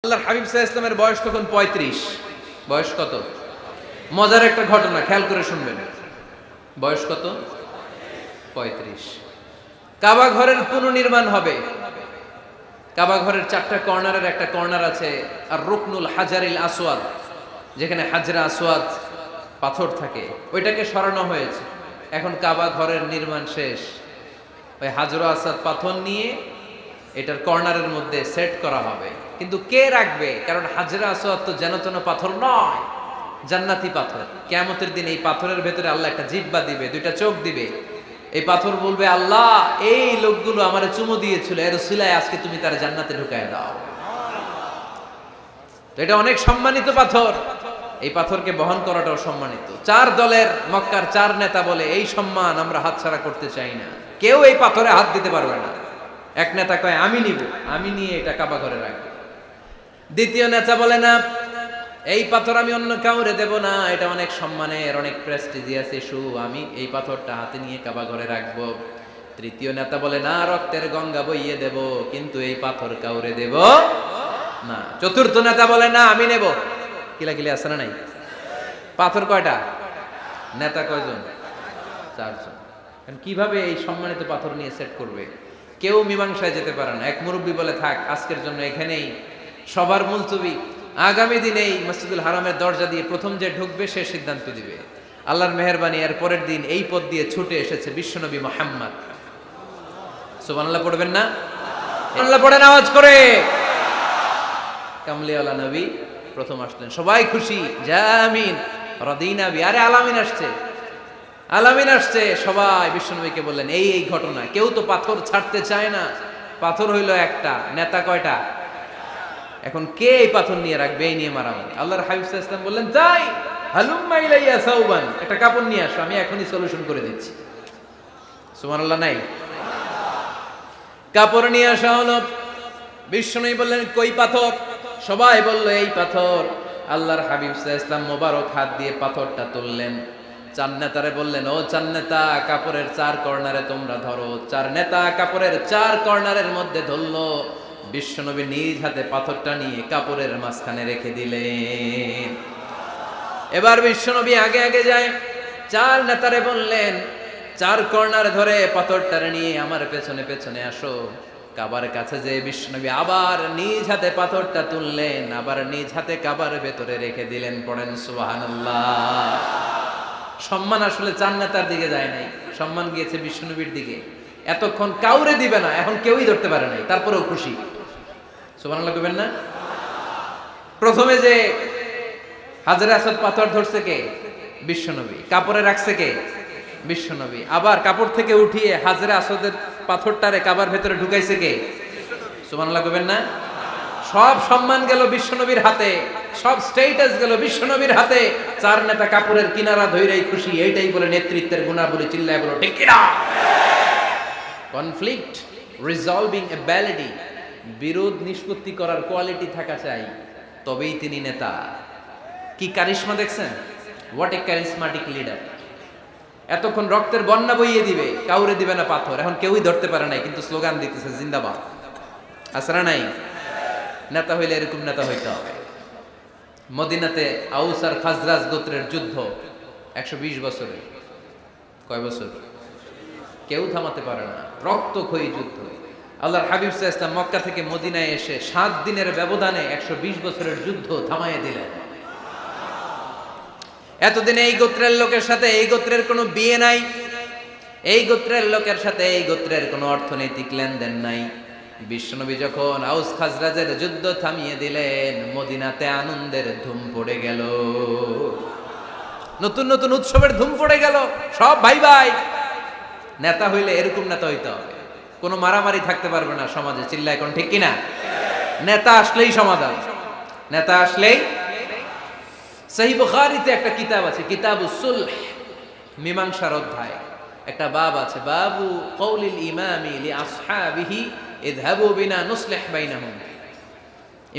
আল্লাহর হাবিব সাল্লাল্লাহু আলাইহি ওয়াসাল্লামের বয়স তখন ৩৫। বয়স কত? মজার একটা ঘটনা খেয়াল করে শুনবেন। বয়স কত? ৩৫। কাবা ঘরের পুনর্নির্মাণ হবে। কাবা ঘরের ৪টা কর্নারের একটা কর্নার আছে আর রুকনুল হাজারিল আসওয়াদ, যেখানে হাজরা আসওয়াদ পাথর থাকে, ওইটাকে সরানো হয়েছে। এখন কাবা ঘরের নির্মাণ শেষ। ওই হাজরা আসওয়াদ পাথর নিয়ে এটার কর্নারের মধ্যে সেট করা হবে। কিন্তু কে রাখবে? কারণ হাজরা আসওয়াদ তো যেন তেন পাথর নয়, জান্নাতি পাথর। কিয়ামতের দিন এই পাথরের ভেতরে আল্লাহ একটা জিহ্বা দিবে, দুইটা চোখ দিবে। এই পাথর বলবে, আল্লাহ এই লোকগুলো আমারে চুমু দিয়েছিল, এর উসিলায় আজকে তুমি তার জান্নাতে ঢুকায় দাও। তো এটা অনেক সম্মানিত পাথর, এই পাথরকে বহন করাটাও সম্মানিত। ৪ দলের মক্কার ৪ নেতা বলে, এই সম্মান আমরা হাতছাড়া করতে চাই না, কেউ এই পাথরে হাত দিতে পারবে না। এক নেতা কয়, আমি নিব, আমি নিয়ে এটা কাবা ঘরে রাখবো। দ্বিতীয় নেতা বলে, না, এই পাথর আমি অন্য কাউরে দেব না, এটা অনেক সম্মানের, অনেক প্রেস্টিজিয়াস ইস্যু, আমি এই পাথরটা হাতে নিয়ে কাবা ঘরে রাখবো। তৃতীয় নেতা বলে, না, রক্তের গঙ্গা বইয়ে দেব, কিন্তু এই পাথর কাউরে দেব না। চতুর্থ নেতা বলে, না, আমি নেব। কিলাকিলি আছে না নাই? পাথর কয়টা? নেতা কয়জন? ৪ জন। কিভাবে এই সম্মানিত পাথর নিয়ে সেট করবে? কেউ মীমাংসায় যেতে পারে না। এক মুরব্বী বলে, থাক, আজকের জন্য এখানেই সবার মুলতবি, আগামী দিনে এই মসজিদুল হারামের দরজা দিয়ে প্রথম যে ঢুকবে সে সিদ্ধান্ত দিবে। আল্লাহর মেহেরবানি, এর পরের দিন এই পথ দিয়ে ছুটে এসেছে বিশ্বনবী মুহাম্মদ। সুবহানাল্লাহ পড়বেন না? আল্লাহ পড়েন আওয়াজ করে। কামলিওয়ালা নবী প্রথম আসলেন, সবাই খুশি, জামিন রাদিনা বি। আরে আলামিন আসছে, আলামিন আসছে। সবাই বিশ্বনবীকে বললেন, এই এই ঘটনা। কেউ তো পাথর ছাড়তে চায় না। পাথর হইল একটা, নেতা কয়টা? এখন কে এই পাথর নিয়ে রাখবে? এই নিয়ে মারামারি। আল্লাহর হাবিব সাল্লাল্লাহু আলাইহি ওয়াসাল্লাম বললেন, যাই, হালুম্মা ইলাইয়া সাউবান, একটা কাপড় নিয়ে আসো, আমি এখনই সলিউশন করে দিচ্ছি। সুবহানাল্লাহ নাই? কাপড় নিয়ে আসা হলো। বিশ্বনবী বললেন, কই পাথর? সবাই বলল, এই পাথর। আল্লাহর হাবিব সাল্লাল্লাহু আলাইহি ওয়াসাল্লাম মোবারক হাত দিয়ে পাথরটা তুললেন। ৪ নেতারে বললেন, ও ৪ নেতা, কাপড়ের ৪ কর্নারে তোমরা ধরো। ৪ নেতা কাপড়ের ৪ কর্নারের মধ্যে ধরলো। বিশ্বনবী নিজ হাতে পাথরটা নিয়ে কাপড়ের মাঝখানে রেখে দিলেন। এবার বিশ্বনবী আগে আগে যায়। ৪ নেতারে বললেন, ৪ কর্নার ধরে পাথরটারে নিয়ে আমার পেছনে পেছনে আসো। কাবার কাছে যে বিশ্বনবী আবার নিজ হাতে পাথরটা তুললেন, আবার নিজ হাতে কাবার ভেতরে রেখে দিলেন। পড়েন সুবহানাল্লাহ। সম্মান আসলে ৪ নেতার দিকে যায় নাই, সম্মান গিয়েছে বিশ্বনবীর দিকে। এতক্ষণ কাউরে দিবে না, এখন কেউই ধরতে পারে নাই, তারপরেও খুশি। সুবহানাল্লাহ কইবেন না? প্রথমে যে হাজরে আসওয়াদ পাথর ধরছে কে? বিশ্বনবী। কাপড়ে রাখছে কে? বিশ্বনবী। আবার কাপড় থেকে উঠিয়ে হাজরে আসওয়াদের পাথরটারে কাবার ভেতরে ঢুকাইছে কে? সুবহানাল্লাহ কইবেন না? সব সম্মান গেল বিশ্বনবীর হাতে, সব স্টেটাস গেল বিশ্বনবীর হাতে। ৪ নেতা কাপড়ের কিনারা ধইরাই খুশি। এইটাই বলে নেতৃত্বের গুণাবলী। চিল্লায় বলো ঠিক কিনা? কনফ্লিক্ট রিজলভিং অ্যাবিলিটি, বিরোধ নিষ্পত্তি করার কোয়ালিটি থাকা চাই, তবেই তিনি নেতা। কি কারিশমা দেখছেন? What a charismatic leader. এতক্ষণ রক্তের বন্যা বইয়ে দিবে, কাউরে দিবে না পাথর। এখন কেউই ধরতে পারে নাই, কিন্তু স্লোগান দিতেছে জিন্দাবাদ। আসরা নাই? নেতা হইলে এরকম নেতা হইতে হবে। মদিনাতে আউস আর খাজরাজ গোত্রের যুদ্ধ ১২০ বছরে। কয় বছর? কেউ থামাতে পারে না, রক্তক্ষয়ী যুদ্ধ। আল্লাহর হাবিব সাল্লাল্লাহু আলাইহি ওয়াসাল্লাম মক্কা থেকে মদিনায় এসে ৭ দিনের ব্যবধানে ১২০ বছরের যুদ্ধ থামাইয়ে দিলেন। এতদিনে এই গোত্রের লোকের সাথে এই গোত্রের কোনো বিয়ে নাই, এই গোত্রের লোকের সাথে এই গোত্রের কোনো অর্থনৈতিক লেনদেন নাই। বিশ্বনবী যখন আউস খাজরাজের যুদ্ধ থামিয়ে দিলেন, মদিনাতে আনন্দের ধুম পড়ে গেল, নতুন নতুন উৎসবের ধুম পড়ে গেল। সব ভাই ভাই। নেতা হইলে এরকম নেতা হইতে হবে, কোনো মারামারি থাকতে পারবে না সমাজে। চিল্লায় কোন ঠিক কিনা? নেতা আসলেই সমাধান, নেতা আসলেই। সহিহ বুখারীতে একটা কিতাব আছে, কিতাবুস সুলহ, মীমাংসার অধ্যায়। একটা বাব আছে, বাবু কওলিল ইমামি লি আসহাবিহি ইযহাবু বিনা নুসলিহ বাইনাহুম।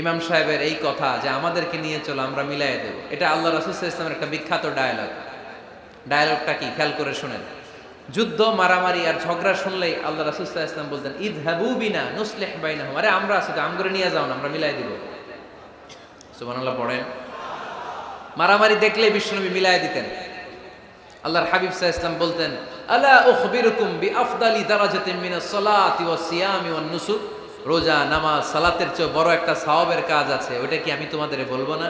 ইমাম সাহেবের এই কথা যে আমাদেরকে নিয়ে চলো, আমরা মিলাইয়ে দেব, এটা আল্লাহ রাসূল সাল্লাল্লাহু আলাইহি ওয়াসাল্লামের একটা বিখ্যাত ডায়ালগ। ডায়ালগটা কি খেয়াল করে শুনেন। যুদ্ধ, মারামারি আর ঝগড়া শুনলেই আল্লাহ রাসূল সাল্লাল্লাহু আলাইহি ওয়াসাল্লাম বলতেন, ইযহাবু বিনা নুসলিহ বাইনাহুম। আরে আমরা আছি তো, আমগরে নিয়ে যাও না, আমরা মিলাই দিব। সুবহানাল্লাহ পড়েন। মারামারি দেখলে বিশ্বনবী মিলায় দিতেন। আল্লাহর হাবিব সাল্লাল্লাহু আলাইহি ওয়াসাল্লাম বলতেন, আলা উখবিরুকুম বিআফদালি দারাজাতিন মিনাস সালাতি ওয়াস সিয়ামি ওয়ান নুসুক, রোজা নামাজ সালাতের চেয়ে বড় একটা সওয়াবের কাজ আছে, ওটা কি আমি তোমাদের বলবো না?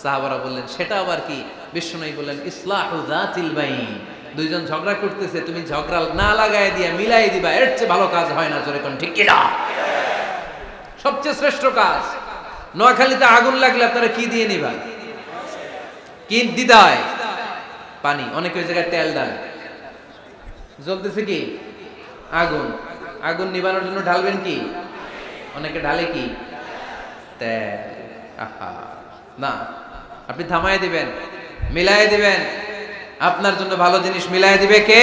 সাহাবারা বললেন, সেটা আবার কি? বিশ্বনবী বললেন, ইসলাহু যাতিল বাইন, দুইজন ঝগড়া করতেছে, তুমি ঝগড়া না লাগায় দিয়া মিলাই দিবা, এর চেয়ে ভালো কাজ হয় না। জোরে কোন ঠিক কিনা? সবচেয়ে শ্রেষ্ঠ কাজ। নোয়াখালীতে আগুন লাগলে আপনারা কি দিয়ে নিবা? কি দিদায়? পানি। অনেকে ওই জায়গায় তেল ডালে। জ্বলতেছে কি? আগুন। আগুন নিবানোর জন্য ঢালবেন কি? অনেকে ঢালে কি? তেল। আহা না, আপনি থামায় দিবেন, মিলায় দিবেন। আপনার জন্য ভালো জিনিস মিলায় দিবে কে?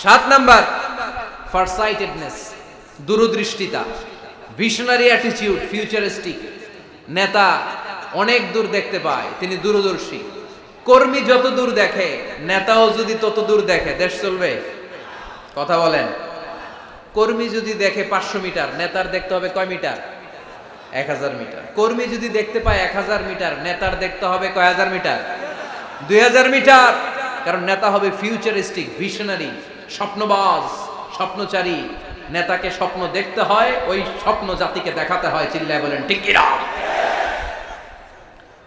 7 নাম্বার, ফারসাইটেডনেস, দূরদৃষ্টিতা, ভিশনারি অ্যাটিটিউড, ফিউচারিস্টিক। নেতা অনেক দূর দেখতে পায়, তিনি দূরদর্শী। কর্মী যত দূর দেখে, নেতাও যদি তত দূর দেখে, দেশ চলবে? কথা বলেন। কর্মী যদি দেখে 500 মিটার, নেতার দেখতে হবে কয় মিটার? 1000 মিটার। কর্মী যদি দেখতে পায় 1000 মিটার, নেতার দেখতে হবে কয় হাজার মিটার? 2000 মিটার। কারণ নেতা হবে ফিউচারিস্টিক, ভিশনারি, স্বপ্নবাজ, স্বপ্নচারী। নেতাকে স্বপ্ন দেখতে হয়, ওই স্বপ্ন জাতিকে দেখাতে হয়। চিল্লায় বলেন ঠিক কিনা?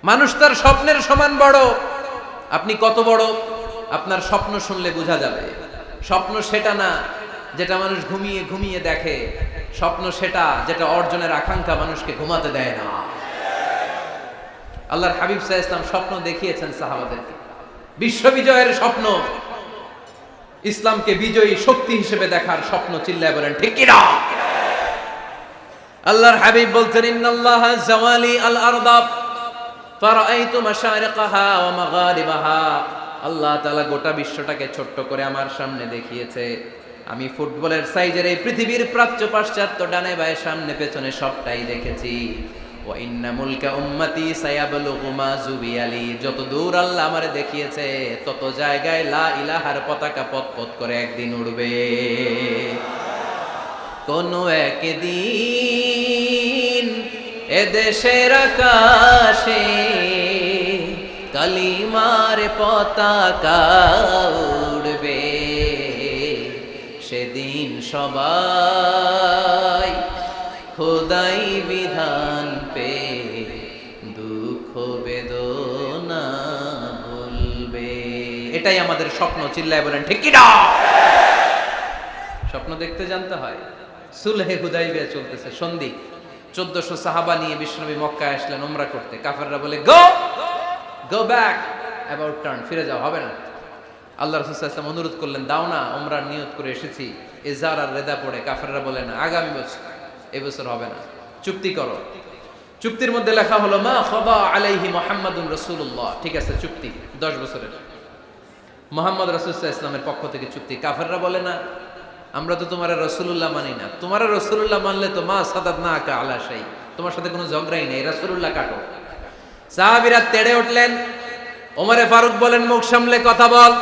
মানুষ তার স্বপ্নের সমান বড়। আপনি কত বড় আপনার স্বপ্ন শুনলে বোঝা যাবে। স্বপ্ন সেটা না যেটা মানুষ ঘুমিয়ে ঘুমিয়ে দেখে, স্বপ্ন সেটা যেটা অর্জনের আকাঙ্ক্ষা মানুষকে ঘুমাতে দেয় না। আল্লাহর হাবিব সাল্লাল্লাহু আলাইহি ওয়াসাল্লাম স্বপ্ন দেখিয়েছেন সাহাবাদেরকে, বিশ্ববিজয়ের স্বপ্ন, ইসলামকে বিজয়ী শক্তি হিসেবে দেখার স্বপ্ন। চিল্লায় বলেন ঠিক কিনা? আল্লাহর হাবিব বলতেন, ইন্নাল্লাহা জাওয়ালি আল আরদা ফারাআইতু মাশারিকাহা ওয়া মাগারিবাহা। আল্লাহ তাআলা গোটা বিশ্বটাকে ছোট্ট করে আমার সামনে দেখিয়েছে। আমি ফুটবলের সাইজের এই পৃথিবীর প্রাচ্য পাশ্চাত্য ডানে বায়ে সামনে পেছনে সবটাই দেখেছি। ওয়া ইন্না মুলকা উম্মতি সায়াবলুগু মা জুবিয়ালি। যত দূর আল্লাহ আমারে দেখিয়েছে, তত জায়গায় লা ইলাহার পতাকা পথ করে একদিন উড়বে। কোন একদিন এদেশের আকাশে কালিমার পতাকা উড়বে। সেদিন সবাই খোদাই বিধান পে দুঃখ বেদনা ভুলবে। এটাই আমাদের স্বপ্ন। চিল্লায় বলেন ঠিক কিনা? স্বপ্ন দেখতে জানতে হয়। সুলহে হুদাইবিয়া চলতেছে, সন্ধি। 1400 সাহাবা নিয়ে বিশ্বনবী মক্কায় আসলেন উমরা করতে। কাফেররা বলে গো ব্যাক, অ্যাবাউট টার্ন, ফিরে যাও, হবে না। আল্লাহ রাসূল সাল্লাল্লাহু আলাইহি ওয়াসাল্লাম অনুরোধ করলেন, দাও না, উমরার নিয়ত করে এসেছি। ইজার আর রেদা পড়ে কাফেররা বলে না, আগামী বছর, এই বছর হবে না, চুক্তি করো। চুক্তির মধ্যে লেখা হলো মা খাবা আলাইহি মুহাম্মাদুর রাসূলুল্লাহ। ঠিক আছে, চুক্তি 10 বছরের, মুহাম্মদ রাসূল সাল্লাল্লাহু আলাইহি ওয়াসাল্লামের পক্ষ থেকে চুক্তি। কাফেররা বলে না, আমরা তো তোমার রাসূলুল্লাহ মানি না। তোমার রাসূলুল্লাহ মানলে তো মা সাদাদনাকা আলা শাই, তোমার সাথে কোনো ঝগড়াই নেই, রাসূলুল্লাহ কাটো। সাহাবীরা তেড়ে উঠলেন। ওমরে ফারুক বলেন, মুখ সামলে কথা বল।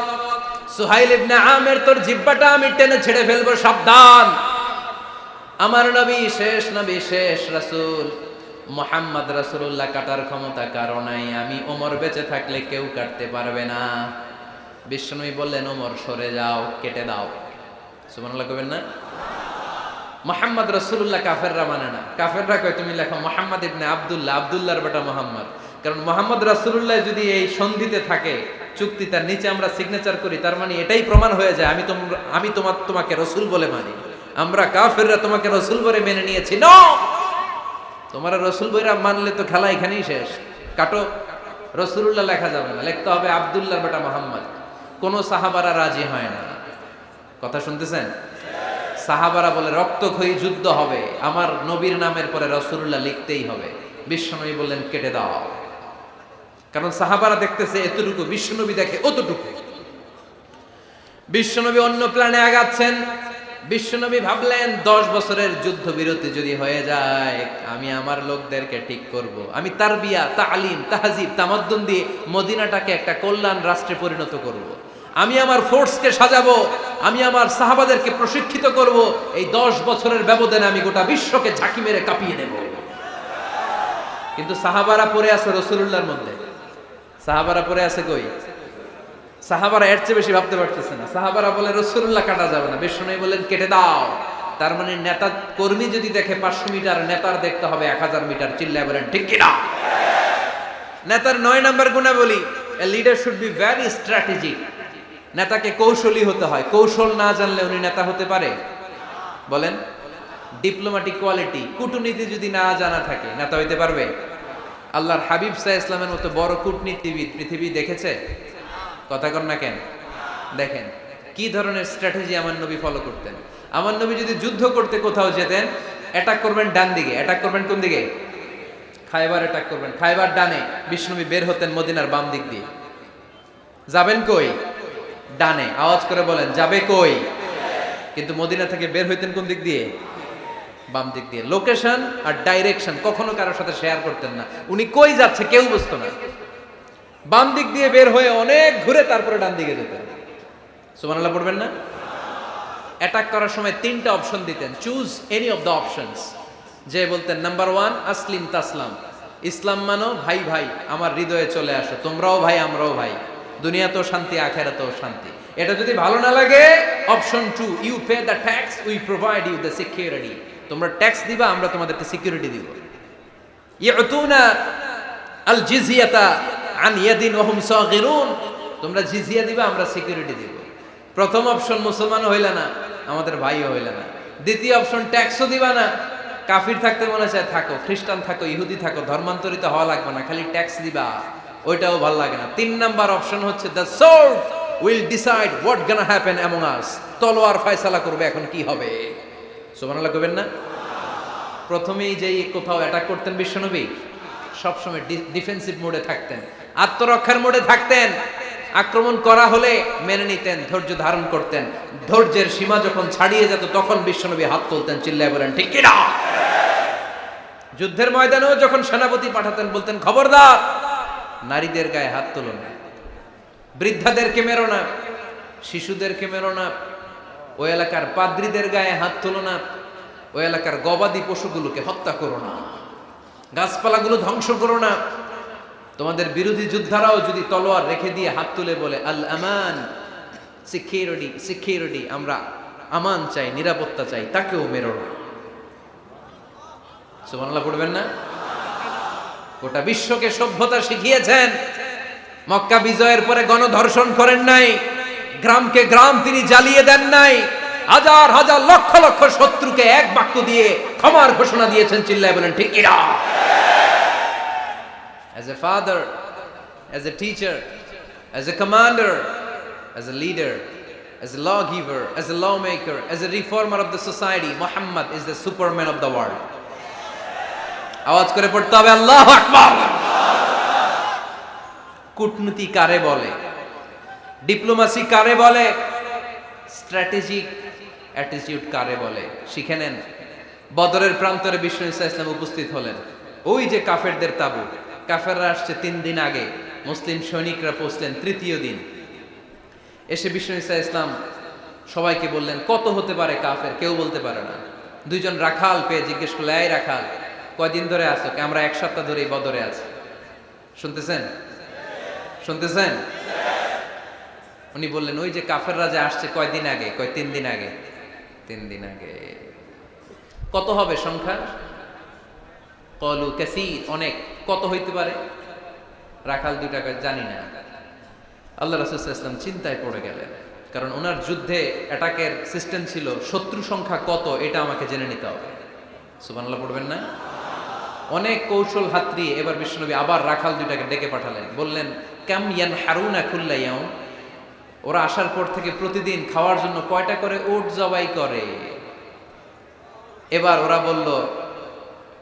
সুহাইল ইবনে আমির, তোর জিহ্বাটা আমি টেনে ছেড়ে ফেলবো, সাবধান। আমার নবী শেষ নবী, শেষ রাসূল মুহাম্মদ রাসূলুল্লাহ কাটার ক্ষমতা কারো নাই। আমি ওমর বেঁচে থাকলে কেউ কাটতে পারবে না। বিশ্বনবী বললেন, ওমর সরে যাও, কেটে দাও। সুবহানাল্লাহ কইবেন না? মুহাম্মদ রাসূলুল্লাহ কাফেররা মানে না। কাফেররা কয় তুমি লেখো মুহাম্মদ ইবনে আব্দুল্লাহ, আব্দুল্লাহর বেটা মুহাম্মদ। কারণ মুহাম্মদ রাসূলুল্লাহ যদি এই সন্ধিতে থাকে, চুক্তি তার নিচে আমরা সিগনেচার করি, তার মানে এটাই প্রমাণ হয়ে যায় আমি তোমাকে রাসূল বলে মানি। আমরা কাফেররা তোমাকে রাসূল বলে মেনে নিয়েছি। নো, তোমরা রাসূল বইরা মানলে তো খেলা এখানেই শেষ। কাটো, রাসূলুল্লাহ লেখা যাবে না, লিখতে হবে আব্দুল্লাহর বেটা মুহাম্মদ। কোন সাহাবারা রাজি হয় না। কথা শুনতেছেন? সাহাবারা বলে রক্তক্ষয়ী যুদ্ধ হবে, আমার নবীর নামের পরে রাসূলুল্লাহ লিখতেই হবে। বিশ্বনবী বললেন, কেটে দাও। কারণ সাহাবারা দেখতেছে এতটুকু, বিশ্বনবী দেখে অতটুকু। বিশ্বনবী অন্য প্ল্যানে আগাচ্ছেন। বিশ্বনবী ভাবলেন 10 বছরের যুদ্ধবিরতি যদি হয়ে যায়, আমি আমার লোকদেরকে ঠিক করব। আমি তারবিয়া, তালিম, তাহজিব, তামাদ্দুন দিয়ে মদিনাটাকে একটা কল্যাণ রাষ্ট্রে পরিণত করব। আমি আমার ফোর্সকে সাজাবো, আমি আমার সাহাবাদেরকে প্রশিক্ষিত করব। এই 10 বছরের ব্যবধানে আমি গোটা বিশ্বকে ঝাঁকি মেরে কাঁপিয়ে দেব। কিন্তু সাহাবারা পড়ে আছে রাসূলুল্লাহর মধ্যে। সাহাবারা পড়ে আছে কই? সাহাবারা এর চেয়ে বেশি ভাবতে পারতেছে না। সাহাবারা বলে রাসূলুল্লাহ কাটা যাবে না, বিশ্বনবী বলেন কেটে দাও। তার মানে নেতা কর্মী যদি দেখে 500 মিটার, নেতার দেখতে হবে 1000 মিটার। চিল্লায় বলেন ঠিক কি না? নেতার 9 নাম্বার গুণাবলী, a leader should be very strategic. নেতাকে কৌশলী হতে হয়। কৌশল না জানলে উনি নেতা হতে পারে? বলেন। ডিপ্লোম্যাটিক কোয়ালিটি, কূটনীতি যদি না জানা থাকে নেতা হইতে পারবে? আল্লাহর হাবিব সাল্লাল্লাহু আলাইহি ওয়াসাল্লামের মতো বড় কূটনীতিবিদ পৃথিবী দেখেছে? কথা কর না কেন? দেখেন কি ধরনের স্ট্র্যাটেজি আমার নবী ফলো করতেন। আমার নবী যদি যুদ্ধ করতে কোথাও যেতেন, অ্যাটাক করবেন ডান দিকে, অ্যাটাক করবেন কোন দিকে? খায়বার অ্যাটাক করবেন, খায়বার ডানে। বিষ্ণুনবী বের হতেন মদিনার বাম দিক দিয়ে। যাবেন কই? ডানে। আওয়াজ করে বলেন যাবে কই? কিন্তু মদিনা থেকে বের হইতেন কোন দিক দিয়ে? বাম দিক দিয়ে। লোকেশন আর ডাইরেকশন কখনো কারোর সাথে শেয়ার করতেন না। উনি কই যাচ্ছে কেউ বুঝতো না। বাম দিক দিয়ে বের হয়ে অনেক ঘুরে তারপরে ডান দিকে যেতেন। সুবহানাল্লাহ পড়বেন না? অ্যাটাক করার সময় 3টা অপশন দিতেন, choose any of the options. যে বলতেন নাম্বার 1 আসলিম তাসলাম, ইসলাম মানো, ভাই ভাই আমার হৃদয়ে চলে আসো, তোমরাও ভাই আমরাও ভাই, দুনিয়াতেও শান্তি আখিরাতেও শান্তি। এটা যদি ভালো না লাগে, option 2 you pay the tax, we provide you the security. তোমরা ট্যাক্স দিবা, আমরা তোমাদেরকে সিকিউরিটি দিব। ইয়াতুনা আল জিজিয়াতা আন ইয়াদিন ওয়া হুম সাগিরুন, তোমরা জিজিয়া দিবা, আমরা সিকিউরিটি দিব। প্রথম অপশন মুসলমান হইলা না, আমাদের ভাইও হইলা না। দ্বিতীয় অপশন ট্যাক্সও দিবা না, কাফির থাকতে মনে চায় থাকো, খ্রিস্টান থাকো, ইহুদি থাকো, ধর্মান্তরিত হওয়া লাগবে না, খালি ট্যাক্স দিবা, ওইটাও ভালো লাগে না। 3 নাম্বার অপশন হচ্ছে the sword will decide what gonna happen among আস, তলোয়ার ফয়সালা করবে এখন কি হবে। সুবহানাল্লাহ কইবেন না? প্রথমেই যেই কোথাও অ্যাটাক করতেন বিশ্বনবী, সবসময় ডিফেন্সিভ মোডে থাকতেন, আত্মরক্ষার মোডে থাকতেন। আক্রমণ করা হলে মেনে নিতেন, ধৈর্য ধারণ করতেন। ধৈর্যের সীমা যখন ছাড়িয়ে যেত তখন বিশ্বনবী হাত তুলতেন, চিল্লায় বলেন ঠিক কি না? যুদ্ধের ময়দানেও যখন সেনাপতি পাঠাতেন বলতেন খবরদার নারীদের গায়ে হাত তুলো না, বৃদ্ধাদেরকে মেরো না, শিশুদেরকে মেরো না, ওই এলাকার পাদ্রীদের গায়ে হাত তুলো না, ওই এলাকার গবাদি পশুগুলোকে হত্যা করো না, গাছপালাগুলো ধ্বংস করো না। তোমাদের বিরোধী যোদ্ধারাও যদি তলোয়ার রেখে দিয়ে হাত তুলে বলে আল আমান, সিকিউরিটি সিকিউরিটি, আমরা আমান চাই, নিরাপত্তা চাই, তাকেও মেরো না। সুবহানাল্লাহ পড়বেন না? গোটা বিশ্বকে সভ্যতা শিখিয়েছেন। মক্কা বিজয়ের পরে গণধর্ষণ করেন নাই, গ্রামকে গ্রাম তিনি জ্বালিয়ে দেন নাই, হাজার হাজার লক্ষ লক্ষ শত্রুকে এক বাক্য দিয়ে ক্ষমার ঘোষণা দিয়েছেন, চিল্লায় বলেন ঠিক কি না? As a father, as a teacher, as a commander, as a leader, as a lawgiver, as a lawmaker, as a reformer of the society, Muhammad is the superman of the world. আওয়াজ করে পড়তে হবে আল্লাহু আকবার। কূটনীতি কারে বলে? Diplomacy কারে বলে? স্ট্র্যাটেজিক অ্যাটিটিউড কারে বলে? শিখে নেন। বদরের প্রান্তরে বিষ্ণু ঈসা ইসলাম উপস্থিত হলেন। ওই যে কাফেরদের তাবু, কাফেররা আসছে 3 দিন আগে, মুসলিম সৈনিকরা পৌঁছলেন 3য় দিন। এসে বিষ্ণু ঈসা ইসলাম সবাইকে বললেন কত হতে পারে কাফের, কেউ বলতে পারে না। 2 জন রাখাল পেয়ে জিজ্ঞেস করলে এই রাখাল কয়দিন ধরে আছো? আমরা 1 সপ্তাহ ধরে এই বদরে আছি। শুনতেছেন? শুনতেছেন? উনি বললেন ওই যে কাফেররা যে আসছে কয়দিন আগে? 3 দিন আগে। 3 দিন আগে। কত হবে সংখ্যা? কলু কাসীর, অনেক। কত হইতে পারে? রাখাল 2টা জানি না। আল্লাহ রাসূল সাল্লাল্লাহু আলাইহি ওয়াসাল্লাম চিন্তায় পড়ে গেলেন, কারণ ওনার যুদ্ধে অ্যাটাকের সিস্টেম ছিল শত্রু সংখ্যা কত এটা আমাকে জেনে নিতে হবে। সুবহানাল্লাহ পড়বেন না? অনেক কৌশল হাতড়িয়ে এবার বিশ্বনবী আবার রাখাল 2টাকে ডেকে পাঠালেন, বললেন কাম ইয়ানহারুনা কুল্লা ইয়াউম, ওরা আসার পর থেকে প্রতিদিন খাওয়ার জন্য কয়টা করে উট জবাই করে? এবার ওরা বলল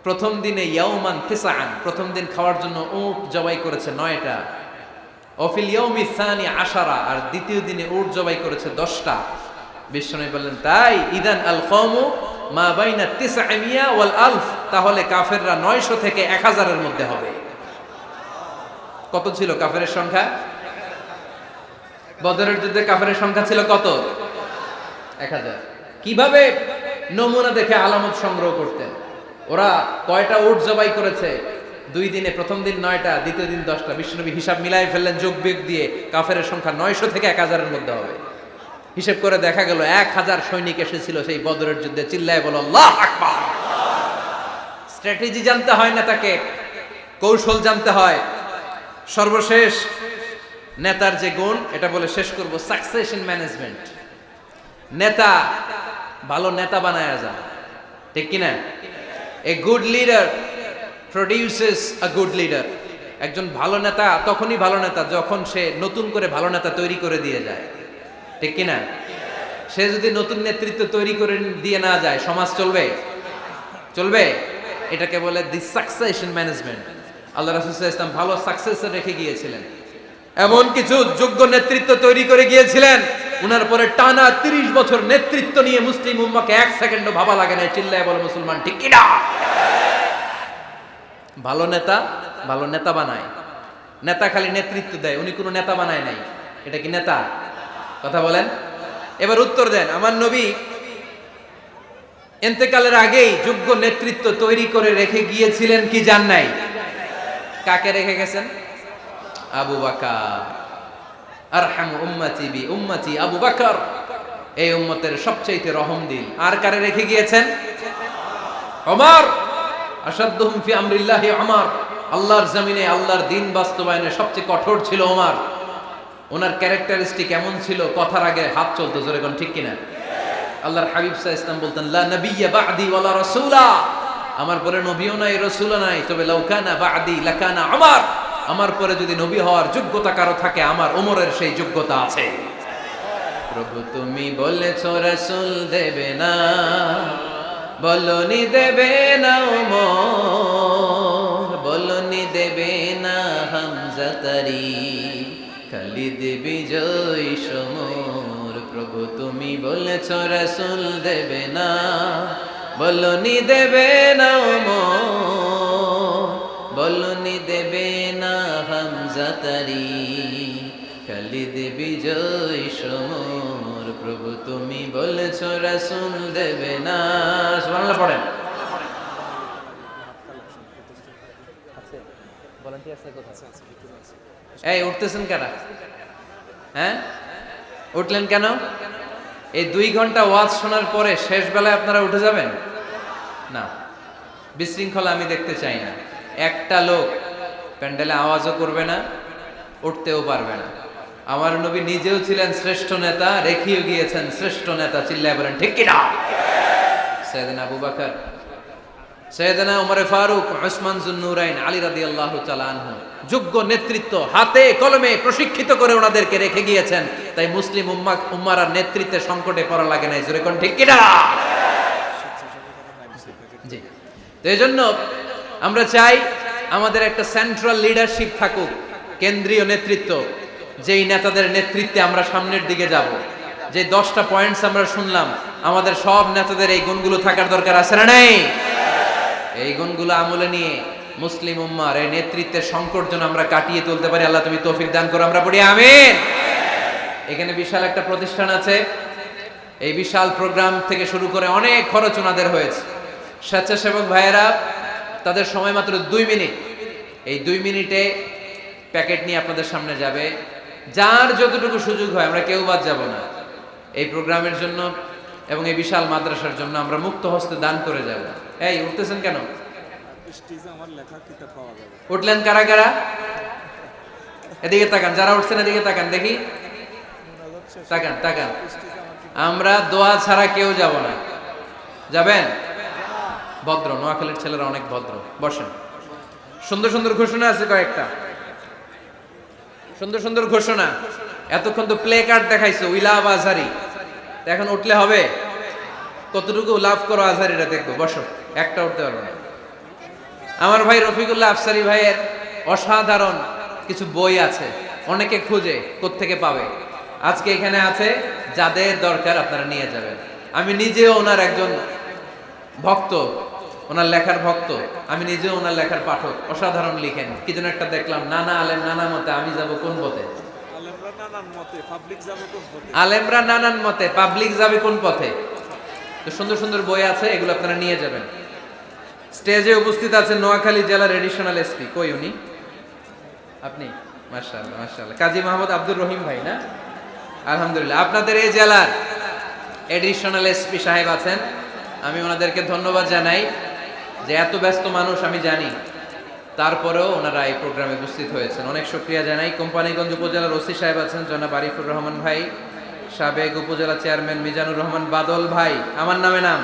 প্রথম দিনে ইয়াউমান তিসআন, প্রথম দিন খাওয়ার জন্য উট জবাই করেছে 9টা। অফিল ইয়াউমি সানি 10, আর দ্বিতীয় দিনে উট জবাই করেছে 10টা। বিশ্বনবী বললেন তাই ইদান আল কওমু মা বাইনা 900 ওয়াল আলফ, তাহলে কাফেররা 900 থেকে 1000 এর মধ্যে হবে। কত ছিল কাফেরের সংখ্যা? বদরের যুদ্ধে কাফেরের সংখ্যা ছিল কত? 1000। কিভাবে নমুনা দেখে আলামত সংগ্রহ করতেন? ওরা কয়টা উট জবাই করেছে 2 দিনে প্রথম দিন 9টা, দ্বিতীয় দিন 10টা। বিশ্বনবী হিসাব মিলাই ফেললেন যোগ বিয়োগ দিয়ে, কাফেরের সংখ্যা 900 থেকে 1000-এর মধ্যে হবে। হিসেব করে দেখা গেল 1000 সৈনিক এসেছিল সেই বদরের যুদ্ধে। চিল্লায় বলো আল্লাহু আকবার। স্ট্র্যাটেজি জানতে হয় না, তাকে কৌশল জানতে হয়। সর্বশেষ নেতার যে গুণ, এটা বলে শেষ করব, সাকসেশন ম্যানেজমেন্ট। নেতা ভালো নেতা বানায়া যায়, ঠিক কিনা? A good leader produces a good leader. একজন ভালো নেতা তখনই ভালো নেতা যখন সে নতুন করে ভালো নেতা তৈরি করে দিয়ে যায়, ঠিক কিনা? সে যদি নতুন নেতৃত্ব তৈরি করে দিয়ে না যায়, সমাজ চলবে? চলবে? এটাকে বলে দি সাকসেশন ম্যানেজমেন্ট। আল্লাহ রাসূল সাল্লাল্লাহু আলাইহি ওয়াসাল্লাম ভালো সাকসেসর রেখে গিয়েছিলেন, এমন কিছু যোগ্য নেতৃত্ব তৈরি করে গিয়েছিলেন, উনার পরে টানা 30 বছর নেতৃত্ব নিয়ে মুসলিম উম্মাহকে 1 সেকেন্ডও ভাবা লাগে না। চিল্লায় বলে মুসলমান, ঠিক কিনা? ভালো নেতা বানায়। নেতা খালি নেতৃত্ব দেয়, উনি কোনো নেতা বানায় নাই। এটা কি নেতা? কথা বলেন। এবার উত্তর দেন। আমার নবী ইন্তেকালের আগেই যোগ্য নেতৃত্ব তৈরি করে রেখে গিয়েছিলেন কি জান নাই? কাকে রেখে গেছেন? আবু বকর। আরহামু উম্মতি বি উম্মতি আবু বকর, এই উম্মতের সবচেয়ে রহমদিল। আর কারে রেখে গিয়েছেন? ওমর। আশাদ্দুহুম ফি আমরিল্লাহি ওমর। আল্লাহর জমিনে আল্লাহর দ্বীন বাস্তবায়নে সবচেয়ে কঠোর ছিল ওমর। ওনার ক্যারেক্টারিস্টিক এমন ছিল, কথার আগে হাত চলতো, জোরে কোন ঠিক কিনা? আল্লাহর হাবিব সাল্লাল্লাহু আলাইহি ওয়াসাল্লাম বলতেন, লা নাবিয়্যা বা'দি ওয়ালা রাসূলা, আমার পরে নবীও নাই রাসূলও নাই, তবে লাউ কানা বা'দি লাকানা ওমর, আমার পরে যদি নবী হওয়ার যোগ্যতা কারো থাকে, আমার ওমরের সেই যোগ্যতা আছে। প্রভু তুমি বলেছো রাসূল দেবে না, বলনি দেবে না ওমর, বলনি দেবে না হামজা তারি, খালিদ বিজয় সমর। প্রভু তুমি বলেছো রাসূল দেবে না, বলনি দেবে না ওমর, বলনি দেবে না হামজা তারি, খালিদ বিজয় সমর। প্রভু তুমি বলেছো রাসূল দেবে না। সুবহানাল্লাহ পড়েন। এই উঠতেছেন কেন? হ্যাঁ, উঠলেন কেন? এই 2 ঘন্টা ওয়াজ শোনার পরে শেষ বেলায় আপনারা উঠে যাবেন না? বিশৃঙ্খলা আমি দেখতে চাই না। একটা লোক প্যান্ডেলে আওয়াজও করবে না, উঠতেও পারবে না। আমার নবী নিজেও ছিলেন শ্রেষ্ঠ নেতা, রেখেও গিয়েছেন শ্রেষ্ঠ নেতা। চিল্লায় বলেন ঠিক কিনা? সাইয়েদনা আবু বকর, সাইয়েদনা ওমর ফারুক, উসমান যুন্নুরাইন, আলী রাদিয়াল্লাহু তাআলা আনহু যোগ্য নেতৃত্ব হাতে কলমে প্রশিক্ষিত করে ওনাদেরকে রেখে গিয়েছেন। তাই মুসলিম উম্মার নেতৃত্বের সংকটে পড়া লাগে নাই। জোরে কোন ঠিক কিনা? জি। তো এইজন্য আমরা চাই আমাদের একটা সেন্ট্রাল লিডারশিপ থাকুক, কেন্দ্রীয় নেতৃত্ব, যেই নেতাদের নেতৃত্বে আমরা সামনের দিকে যাব। যে 10টা পয়েন্টস আমরা শুনলাম, আমাদের সব নেতাদের এই গুণগুলো থাকার দরকার আছে না নাই? এই গুণগুলো আমলে নিয়ে মুসলিম উম্মার এই নেতৃত্বের সংকট যেন আমরা কাটিয়ে তুলতে পারি। আল্লাহ তুমি তৌফিক দান করো, আমরা পড়ি আমিন। এখানে বিশাল একটা প্রতিষ্ঠান আছে, এই বিশাল প্রোগ্রাম থেকে শুরু করে অনেক খরচ ওনাদের হয়েছে। স্বেচ্ছাসেবক ভাইয়েরা তাদের সময় মাত্র 2 মিনিট, এই 2 মিনিটে প্যাকেট নিয়ে আপনাদের সামনে যাবে। যার যতটুকু সুযোগ হয়, আমরা কেউ বাদ যাব না। এই প্রোগ্রামের জন্য এবং এই বিশাল মাদ্রাসার জন্য আমরা মুক্ত হস্তে দান করে যাব। এই উঠতেছেন কেন? উঠলেন কারা কারা? এদিকে তাকান, যারা উঠছেন এদিকে তাকান, দেখি তাকান তাকান। আমরা দোয়া ছাড়া কেউ যাব না। যাবেন? ভদ্র, নোয়াখালীর ছেলেরা অনেক ভদ্র। বসেন। সুন্দর সুন্দর ঘোষণা আছে কয়েকটা, সুন্দর সুন্দর ঘোষণা। এতক্ষণ তো প্লে কার্ড দেখাইছো, উই লাভ আজহারি। এখন উঠলে হবে? কতটুকু লাভ করো আজহারিরা দেখবো। বসো, একটা উঠতে পারবো না। আমার ভাই রফিকুল্লাহ আফসারি ভাইয়ের অসাধারণ কিছু বই আছে, অনেকে খুঁজে কোত্থেকে পাবে। আজকে এখানে আছে, যাদের দরকার আপনারা নিয়ে যাবেন। আমি নিজেও ওনার একজন ভক্ত, ওনার লেখার ভক্ত। আমি নিজেও ওনার লেখার পাঠক। অসাধারণ লিখেন। কি যেন একটা দেখলাম, নানা আলেম নানা মতে, আমি যাব কোন পথে? আলেমরা নানান মতে, পাবলিক যাবে কোন পথে? তো সুন্দর সুন্দর বই আছে, এগুলো আপনারা নিয়ে যাবেন। স্টেজে উপস্থিত আছেন নোয়াখালী জেলার এডিশনাল এসপি, কই উনি? আপনি? মাশাআল্লাহ মাশাআল্লাহ, কাজী মোহাম্মদ আব্দুর রহিম ভাই না? আলহামদুলিল্লাহ, আপনাদের এই জেলার এডিশনাল এসপি সাহেব আছেন। আমি ওনাদেরকে ধন্যবাদ জানাই যে এত ব্যস্ত মানুষ আমি জানি, তারপরেও ওনারা এই প্রোগ্রামে উপস্থিত হয়েছেন, অনেক শুকরিয়া জানাই। কোম্পানিগঞ্জ উপজেলার ওসি সাহেব আছেন জনাব আরিফুর রহমান ভাই, সাবেক উপজেলা চেয়ারম্যান মিজানুর রহমান বাদল ভাই, আমার নামে নাম